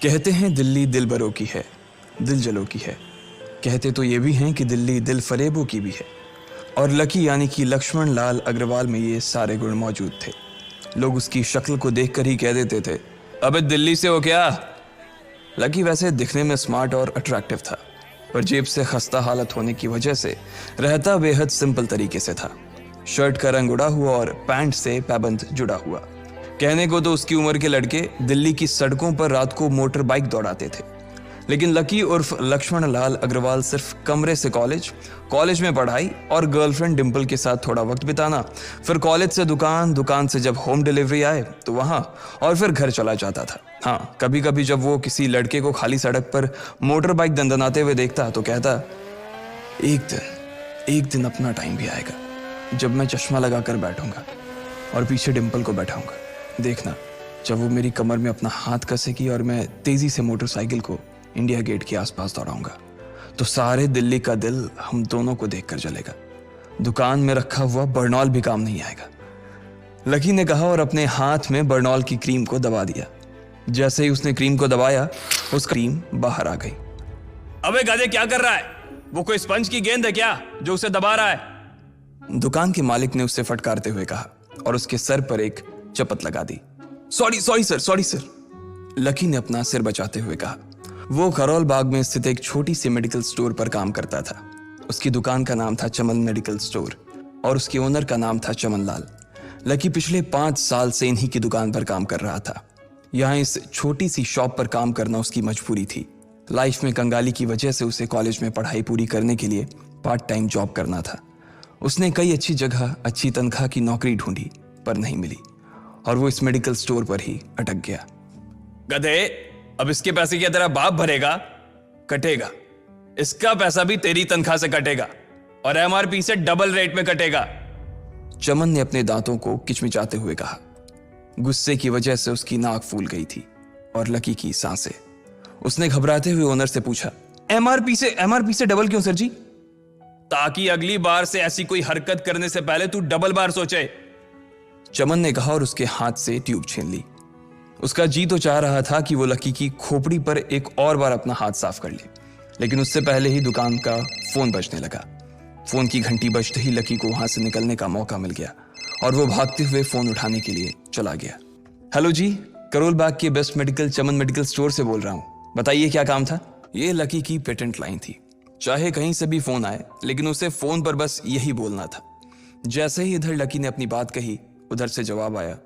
कहते हैं दिल्ली दिल बरों की है, दिल जलों की है। कहते तो ये भी हैं कि दिल्ली दिल फरेबों की भी है। और लकी यानी कि लक्ष्मण लाल अग्रवाल में ये सारे गुण मौजूद थे। लोग उसकी शक्ल को देखकर ही कह देते थे, अबे दिल्ली से हो क्या। लकी वैसे दिखने में स्मार्ट और अट्रैक्टिव था, पर जेब से खस्ता हालत होने की वजह से रहता बेहद सिंपल तरीके से था। शर्ट का रंग उड़ा हुआ और पैंट से पैबंद जुड़ा हुआ। कहने को तो उसकी उम्र के लड़के दिल्ली की सड़कों पर रात को मोटर बाइक दौड़ाते थे, लेकिन लकी उर्फ लक्ष्मण लाल अग्रवाल सिर्फ कमरे से कॉलेज में पढ़ाई और गर्लफ्रेंड डिंपल के साथ थोड़ा वक्त बिताना, फिर कॉलेज से दुकान, दुकान से जब होम डिलीवरी आए तो वहां, और फिर घर चला जाता था। हाँ, कभी कभी जब वो किसी लड़के को खाली सड़क पर मोटर बाइक दंदनाते हुए देखता तो कहता, एक दिन अपना टाइम भी आएगा जब मैं चश्मा लगाकर बैठूंगा और पीछे डिंपल को बैठाऊंगा। देखना, जब वो मेरी कमर में अपना हाथ कसेगी और मैं तेजी से मोटरसाइकिल को इंडिया गेट के आसपास दौड़ाऊंगा, तो सारे दिल्ली का दिल हम दोनों को देखकर जलेगा। दुकान में रखा हुआ बर्नॉल भी काम नहीं आएगा। लकी ने कहा और अपने हाथ में बर्नॉल की क्रीम को दबा दिया। जैसे ही उसने क्रीम को दबाया, उसका क्रीम बाहर आ गई। अबे गधे, क्या कर रहा है? वो कोई स्पंज की गेंद है क्या जो उसे दबा रहा है? दुकान के मालिक ने उससे फटकारते हुए कहा और उसके सर पर एक चपत लगा दी। सॉरी सर, लकी ने अपना सिर बचाते हुए कहा। वो करोल बाग में स्थित एक छोटी सी मेडिकल स्टोर पर काम करता था। उसकी दुकान का नाम था चमन मेडिकल स्टोर और उसके ओनर का नाम था चमन लाल। लकी पिछले 5 साल से इन्हीं की दुकान पर काम कर रहा था। यहाँ इस छोटी सी शॉप पर काम करना उसकी मजबूरी थी। लाइफ में कंगाली की वजह से उसे कॉलेज में पढ़ाई पूरी करने के लिए पार्ट टाइम जॉब करना था। उसने कई अच्छी जगह अच्छी तनख्वाह की नौकरी ढूंढी, पर नहीं मिली और वो इस मेडिकल स्टोर पर ही अटक गया। गधे, अब इसके पैसे क्या तेरा बाप भरेगा? कटेगा। इसका पैसा भी तेरी तनख्वाह से कटेगा और एमआरपी से डबल रेट में कटेगा। चमन ने अपने दांतों को किचमिचाते हुए कहा। गुस्से की वजह से उसकी नाक फूल गई थी और लकी की सांसें। उसने घबराते हुए ओनर से पूछा, एमआरपी से डबल क्यों सर जी? ताकि अगली बार से ऐसी कोई हरकत करने से पहले तू डबल बार सोचे। चमन ने कहा और उसके हाथ से ट्यूब छीन ली। उसका जी तो चाह रहा था कि वो लकी की खोपड़ी पर एक और बार अपना हाथ साफ कर ले, लेकिन उससे पहले ही दुकान का फोन बजने लगा। फोन की घंटी बजते ही लकी को वहां से निकलने का मौका मिल गया और वो भागते हुए फोन उठाने के लिए चला गया। हेलो जी, करोल बाग के बेस्ट मेडिकल चमन मेडिकल स्टोर से बोल रहा हूँ, बताइए क्या काम था? ये लकी की पेटेंट लाइन थी। चाहे कहीं से भी फोन आए, लेकिन उसे फोन पर बस यही बोलना था। जैसे ही इधर लकी ने अपनी बात कही, उधर से जवाब आया,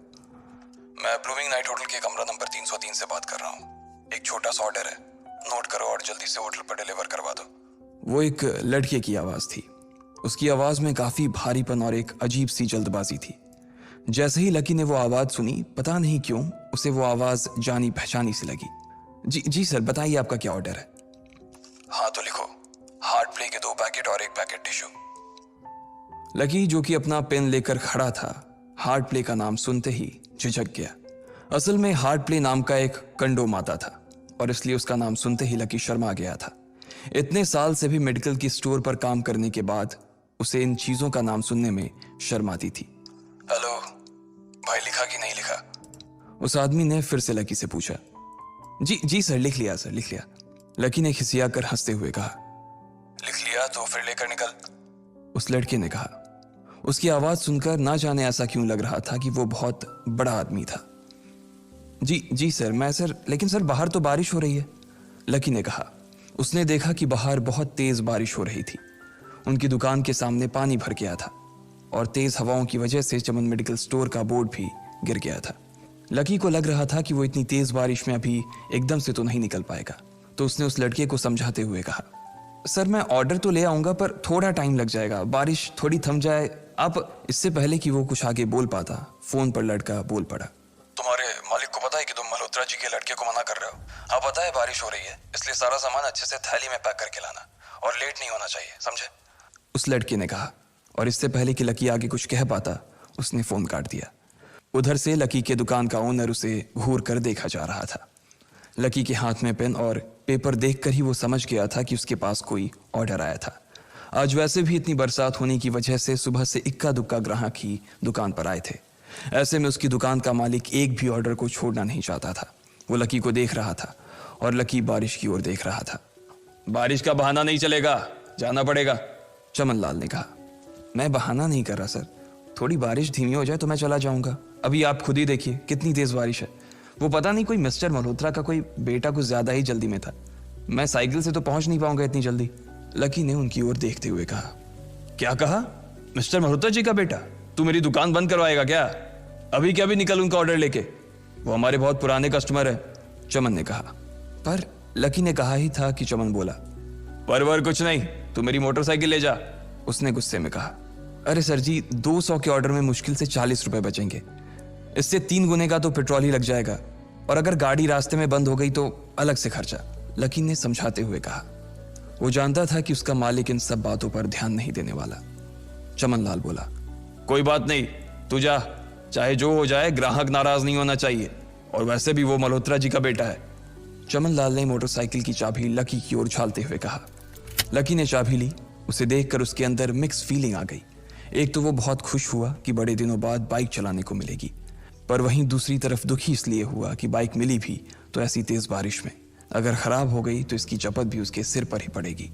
मैं ब्लूमिंग नाइट होटल के कमरा नंबर 303 से बात कर रहा हूँ। एक छोटा सा ऑर्डर है, नोट करो और जल्दी से होटल पर डिलीवर करवा दो। वो एक लड़के की आवाज थी। उसकी आवाज में काफी भारीपन और एक अजीब सी जल्दबाजी थी। जैसे ही लकी ने वो आवाज सुनी, पता नहीं क्यों उसे वो आवाज जानी पहचानी सी लगी। जी सर, बताइए आपका क्या ऑर्डर है? हाँ तो लिखो, हार्ट प्ले के 2 पैकेट और 1 पैकेट टिश्यू। लकी, जो कि अपना पेन लेकर खड़ा था, हार्ट प्ले का नाम सुनते ही झिझक गया। असल में हार्ट प्ले नाम का एक कंडोम आता था और इसलिए उसका नाम सुनते ही लकी शर्मा गया था। इतने साल से भी मेडिकल की स्टोर पर काम करने के बाद उसे इन चीजों का नाम सुनने में शर्म आती थी। हेलो भाई, लिखा कि नहीं लिखा? उस आदमी ने फिर से लकी से पूछा। जी सर, लिख लिया सर, लिख लिया। लकी ने खिसिया कर हंसते हुए कहा। लिख लिया तो फिर लेकर निकल, उस लड़के ने कहा। उसकी आवाज सुनकर ना जाने ऐसा क्यों लग रहा था कि वो बहुत बड़ा आदमी था। जी सर, लेकिन सर बाहर तो बारिश हो रही है, लकी ने कहा। उसने देखा कि बाहर बहुत तेज बारिश हो रही थी। उनकी दुकान के सामने पानी भर गया था और तेज हवाओं की वजह से चमन मेडिकल स्टोर का बोर्ड भी गिर गया था। लकी को लग रहा था कि वो इतनी तेज बारिश में अभी एकदम से तो नहीं निकल पाएगा, तो उसने उस लड़के को समझाते हुए कहा, सर मैं ऑर्डर तो ले आऊंगा पर थोड़ा टाइम लग जाएगा, बारिश थोड़ी थम जाए आप। इससे पहले कि वो कुछ आगे बोल पाता, फोन पर लड़का बोल पड़ा। तुम्हारे मालिक को पता है कि तुम मल्होत्रा जी के लड़के को मना कर रहे हो? हाँ पता है, बारिश हो रही है, इसलिए सारा सामान अच्छे से थैली में पैक करके लाना और लेट नहीं होना चाहिए, समझे? उस लड़के ने कहा और इससे पहले कि लकी आगे कुछ कह पाता, उसने फोन काट दिया। उधर से लकी के दुकान का ओनर उसे घूर कर देखा जा रहा था। लकी के हाथ में पेन और पेपर देखकर ही वो समझ गया था कि उसके पास कोई ऑर्डर आया था। आज वैसे भी इतनी बरसात होने की वजह से सुबह से इक्का दुक्का ग्राहक ही दुकान पर आए थे। ऐसे में उसकी दुकान का मालिक एक भी ऑर्डर को छोड़ना नहीं चाहता था। वो लकी को देख रहा था और लकी बारिश की ओर देख रहा था। बारिश का बहाना नहीं चलेगा, जाना पड़ेगा। चमन लाल ने कहा। मैं बहाना नहीं कर रहा सर, थोड़ी बारिश धीमी हो जाए तो मैं चला जाऊंगा। अभी आप खुद ही देखिए कितनी तेज बारिश है। वो पता नहीं कोई मिस्टर मल्होत्रा का कोई बेटा कुछ ज्यादा ही जल्दी में था। मैं साइकिल से तो पहुंच नहीं पाऊंगा इतनी जल्दी। लकी ने उनकी ओर देखते हुए कहा। क्या कहा? मिस्टर मल्होत्रा जी का बेटा? तू मेरी दुकान बंद करवाएगा क्या? अभी क्या भी निकल उनका ऑर्डर लेके, वो हमारे बहुत पुराने कस्टमर है। चमन ने कहा। पर लकी ने कहा ही था कि चमन बोला। पर कुछ नहीं, तू मेरी मोटरसाइकिल ले जा, उसने गुस्से में कहा। अरे सर जी, 200 के ऑर्डर में मुश्किल से 40 रुपए बचेंगे। इससे 3 गुने का तो पेट्रोल ही लग जाएगा, और अगर गाड़ी रास्ते में बंद हो गई तो अलग से खर्चा, लकी ने समझाते हुए कहा। वो जानता था कि उसका मालिक इन सब बातों पर ध्यान नहीं देने वाला। चमन लाल बोला। कोई बात नहीं, तू जा, चाहे जो हो जाए ग्राहक नाराज नहीं होना चाहिए, और वैसे भी वो मल्होत्रा जी का बेटा है। चमन लाल ने मोटरसाइकिल की चाबी लकी की ओर उछालते हुए कहा। लकी ने चाबी ली। उसे देखकर उसके अंदर मिक्स फीलिंग आ गई। एक तो वो बहुत खुश हुआ कि बड़े दिनों बाद बाइक चलाने को मिलेगी, पर वहीं दूसरी तरफ दुखी इसलिए हुआ कि बाइक मिली भी तो ऐसी तेज बारिश में, अगर खराब हो गई तो इसकी चपत भी उसके सिर पर ही पड़ेगी।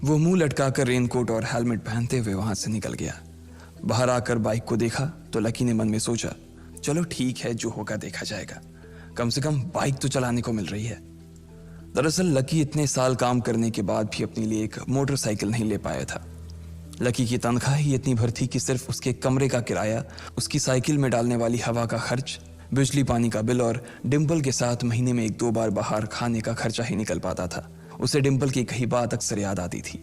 वो मुंह लटकाकर रेनकोट और हेलमेट पहनते हुए वहां से निकल गया। बाहर आकर बाइक को देखा तो लकी ने मन में सोचा, चलो ठीक है, जो होगा देखा जाएगा, कम से कम बाइक तो चलाने को मिल रही है। दरअसल लकी इतने साल काम करने के बाद भी अपने लिए एक मोटरसाइकिल नहीं ले पाया था। लकी की तनख्वाह ही इतनी भर थी कि सिर्फ उसके कमरे का किराया, उसकी साइकिल में डालने वाली हवा का खर्च, बिजली पानी का बिल और डिम्पल के साथ महीने में 1-2 बार बाहर खाने का खर्चा ही निकल पाता था। उसे डिम्पल की कही बात अक्सर याद आती थी।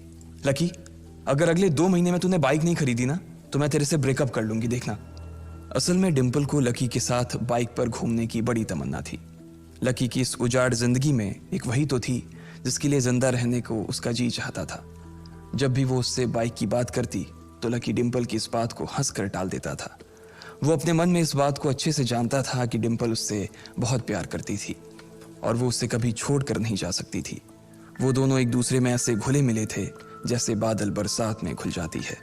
लकी, अगर अगले 2 महीने में तूने बाइक नहीं खरीदी ना तो मैं तेरे से ब्रेकअप कर लूंगी, देखना। असल में डिम्पल को लकी के साथ बाइक पर घूमने की बड़ी तमन्ना थी। लकी की इस उजाड़ जिंदगी में एक वही तो थी जिसके लिए जिंदा रहने को उसका जी चाहता था। जब भी वो उससे बाइक की बात करती तो लकी डिम्पल की इस बात को हंसकर टाल देता था। वो अपने मन में इस बात को अच्छे से जानता था कि डिम्पल उससे बहुत प्यार करती थी और वो उससे कभी छोड़कर नहीं जा सकती थी। वो दोनों एक दूसरे में ऐसे घुले मिले थे जैसे बादल बरसात में घुल जाती है।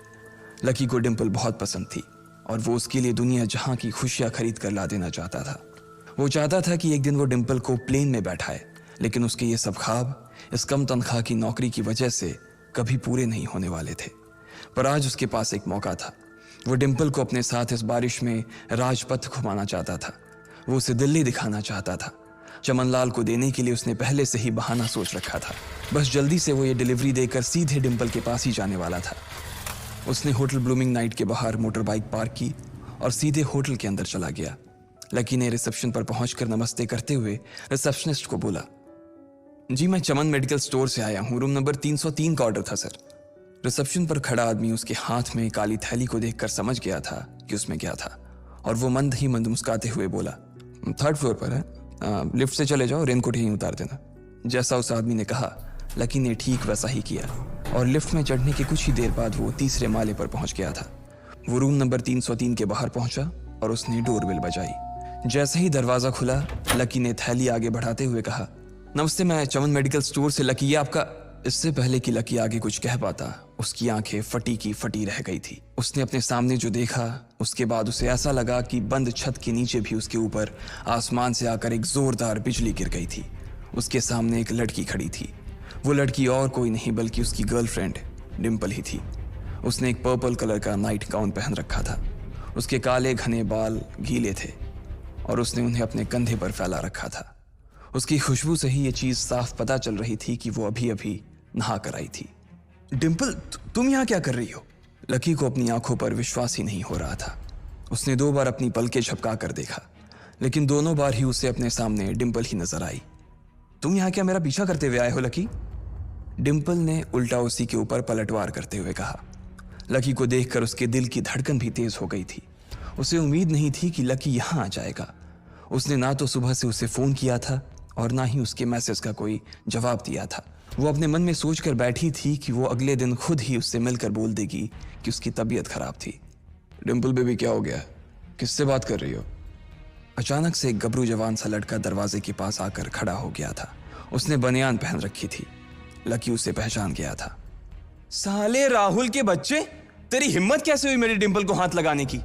लकी को डिम्पल बहुत पसंद थी और वो उसके लिए दुनिया जहां की खुशियां खरीद कर ला देना चाहता था। वो चाहता था कि एक दिन वो डिम्पल को प्लेन में बैठाए, लेकिन उसके ये सब ख्वाब इस कम तनख्वाह की नौकरी की वजह से कभी पूरे नहीं होने वाले थे। पर आज उसके पास एक मौका था। वो डिम्पल को अपने साथ इस बारिश में राजपथ घुमाना चाहता था। वो उसे दिल्ली दिखाना चाहता था। चमनलाल को देने के लिए उसने पहले से ही बहाना सोच रखा था। बस जल्दी से वो ये डिलीवरी देकर सीधे डिम्पल के पास ही जाने वाला था। उसने होटल ब्लूमिंग नाइट के बाहर मोटर बाइक पार्क की और सीधे होटल के अंदर चला गया। लकी ने रिसेप्शन पर पहुंचकर नमस्ते करते हुए रिसेप्शनिस्ट को बोला, जी मैं चमन मेडिकल स्टोर से आया हूं, रूम नंबर 303 का ऑर्डर था सर। रिसेप्शन पर खड़ा आदमी उसके हाथ में काली थैली को देखकर समझ गया था कि उसमें क्या था और वो मंद ही मंद मुस्कुराते हुए बोला, 3rd फ्लोर पर है, लिफ्ट से चले जाओ, रेनकोट यहीं उतार देना। जैसा उस आदमी ने कहा लकी ने ठीक वैसा ही किया और लिफ्ट में चढ़ने के कुछ ही देर बाद वो 3रे माले पर पहुंच गया था। वो रूम नंबर 303 के बाहर पहुंचा और उसने डोरबेल बजाई। जैसे ही दरवाजा खुला लकी ने थैली आगे बढ़ाते हुए कहा, नमस्ते, मैं चमन मेडिकल स्टोर से लकी, ये आपका। इससे पहले कि लकी आगे कुछ कह पाता उसकी आंखें फटी की फटी रह गई थी। उसने अपने सामने जो देखा उसके बाद उसे ऐसा लगा कि बंद छत के नीचे भी उसके ऊपर आसमान से आकर एक जोरदार बिजली गिर गई थी। उसके सामने एक लड़की खड़ी थी। वो लड़की और कोई नहीं बल्कि उसकी गर्लफ्रेंड डिम्पल ही थी। उसने एक पर्पल कलर का नाइट गाउन पहन रखा था। उसके काले घने बाल गीले थे और उसने उन्हें अपने कंधे पर फैला रखा था। उसकी खुशबू से ही ये चीज साफ पता चल रही थी कि वो अभी अभी नहा कर आई थी। डिम्पल, तुम यहाँ क्या कर रही हो? लकी को अपनी आंखों पर विश्वास ही नहीं हो रहा था। उसने 2 बार अपनी पलकें झपका कर देखा, लेकिन दोनों बार ही उसे अपने सामने डिम्पल ही नजर आई। तुम यहाँ क्या मेरा पीछा करते हुए आए हो लकी? डिम्पल ने उल्टा उसी के ऊपर पलटवार करते हुए कहा। लकी को देखकर उसके दिल की धड़कन भी तेज हो गई थी। उसे उम्मीद नहीं थी कि लकी यहाँ आ जाएगा। उसने ना तो सुबह से उसे फोन किया था और ना ही उसके मैसेज का कोई जवाब दिया था। वो अपने मन में सोचकर बैठी थी कि वो अगले दिन खुद ही उससे मिलकर बोल देगी कि उसकी तबीयत खराब थी। डिम्पल बेबी, क्या हो गया? किससे बात कर रही हो? अचानक से एक गबरू जवान सा लड़का दरवाजे के पास आकर खड़ा हो गया था। उसने बनियान पहन रखी थी। लकी उसे पहचान गया था। साले राहुल के बच्चे, तेरी हिम्मत कैसे हुई मेरी डिम्पल को हाथ लगाने की?